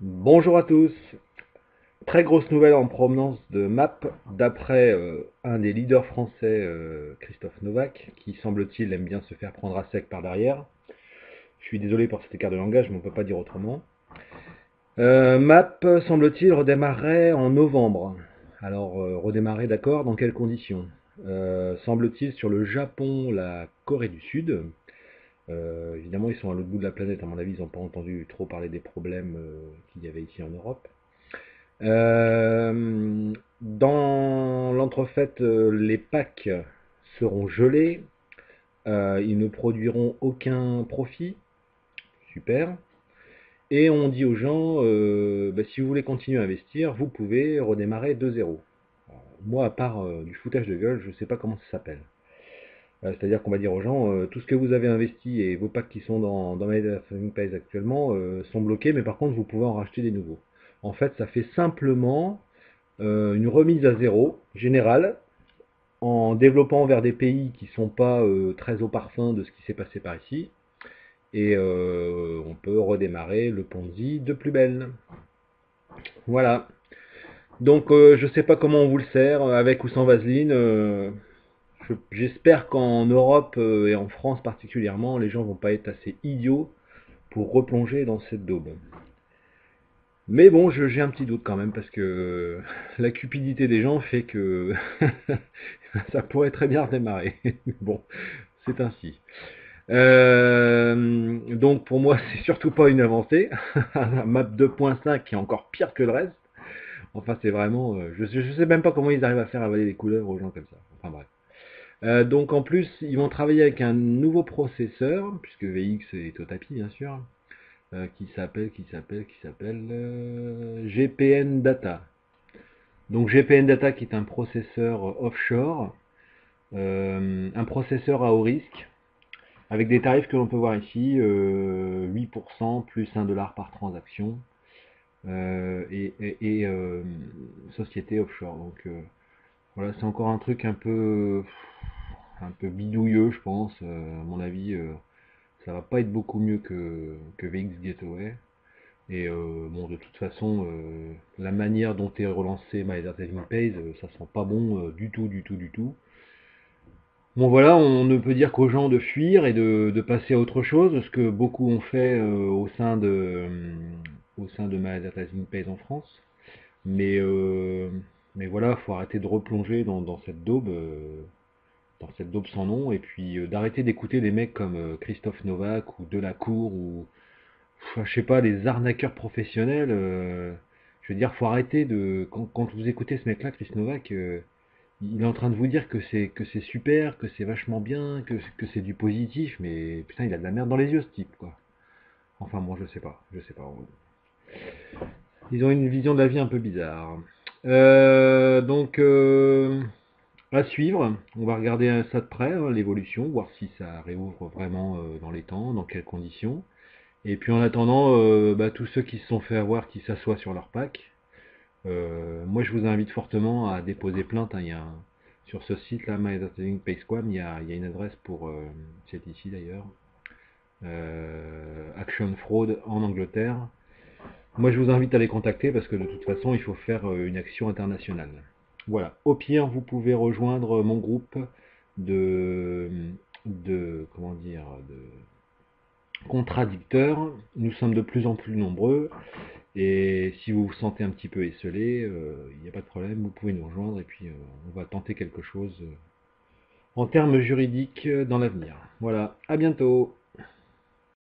Bonjour à tous. Très grosse nouvelle en provenance de MAP, d'après un des leaders français, Christophe Novak, qui semble-t-il aime bien se faire prendre à sec par derrière. Je suis désolé pour cet écart de langage, mais on ne peut pas dire autrement. MAP, semble-t-il, redémarrerait en novembre. Alors, redémarrer, d'accord, dans quelles conditions? Semble-t-il sur le Japon, la Corée du Sud. Évidemment, ils sont à l'autre bout de la planète, à mon avis, ils n'ont pas entendu trop parler des problèmes qu'il y avait ici en Europe. Dans l'entrefaite, les packs seront gelés. Ils ne produiront aucun profit. Super. Et on dit aux gens, bah, si vous voulez continuer à investir, vous pouvez redémarrer de zéro. Moi, à part du foutage de gueule, je ne sais pas comment ça s'appelle. C'est-à-dire qu'on va dire aux gens, tout ce que vous avez investi et vos packs qui sont dans My Saving Pays actuellement sont bloqués, mais par contre, vous pouvez en racheter des nouveaux. En fait, ça fait simplement une remise à zéro générale en développant vers des pays qui ne sont pas très au parfum de ce qui s'est passé par ici. Et on peut redémarrer le Ponzi de plus belle. Voilà. Donc je ne sais pas comment on vous le sert, avec ou sans vaseline. J'espère qu'en Europe et en France particulièrement, les gens vont pas être assez idiots pour replonger dans cette daube. Mais bon, j'ai un petit doute quand même parce que la cupidité des gens fait que ça pourrait très bien redémarrer. Bon, c'est ainsi. Donc pour moi, c'est surtout pas une avancée. Un map 2.5 qui est encore pire que le reste. Enfin, c'est vraiment. Je sais même pas comment ils arrivent à faire avaler des couleurs aux gens comme ça. Enfin bref. Donc en plus, ils vont travailler avec un nouveau processeur, puisque VX est au tapis bien sûr, qui s'appelle GPN Data. Donc GPN Data qui est un processeur offshore, un processeur à haut risque, avec des tarifs que l'on peut voir ici, 8% plus 1 dollar par transaction, et société offshore. Donc voilà, c'est encore un truc un peu bidouilleux, je pense. À mon avis, ça va pas être beaucoup mieux que VX Gateway. Et bon, de toute façon, la manière dont est relancé My Entertainment Pays, ça sent pas bon du tout, du tout, du tout. Bon voilà, on ne peut dire qu'aux gens de fuir et de passer à autre chose, ce que beaucoup ont fait au sein de My Entertainment Pays en France. Mais, euh, mais voilà, faut arrêter de replonger dans cette daube sans nom, et puis d'arrêter d'écouter des mecs comme Christophe Novak ou Delacour ou je sais pas, des arnaqueurs professionnels. Je veux dire, faut arrêter de. Quand vous écoutez ce mec-là, Chris Novak, il est en train de vous dire que c'est super, que c'est vachement bien, que c'est du positif, mais putain, il a de la merde dans les yeux, ce type, quoi. Enfin bon, je sais pas. Ils ont une vision de la vie un peu bizarre. Donc, à suivre. On va regarder ça de près, hein, l'évolution, voir si ça réouvre vraiment dans les temps, dans quelles conditions. Et puis en attendant, bah, tous ceux qui se sont fait avoir, qui s'assoient sur leur pack, moi je vous invite fortement à déposer plainte, hein. Sur ce site là, My Entertaining Pay Squam, il y a une adresse pour, c'est ici d'ailleurs, Action Fraud en Angleterre. Moi je vous invite à les contacter parce que de toute façon il faut faire une action internationale. Voilà. Au pire, vous pouvez rejoindre mon groupe de, comment dire, de contradicteurs. Nous sommes de plus en plus nombreux. Et si vous vous sentez un petit peu esselé, il n'y a pas de problème, vous pouvez nous rejoindre et puis on va tenter quelque chose en termes juridiques dans l'avenir. Voilà, à bientôt.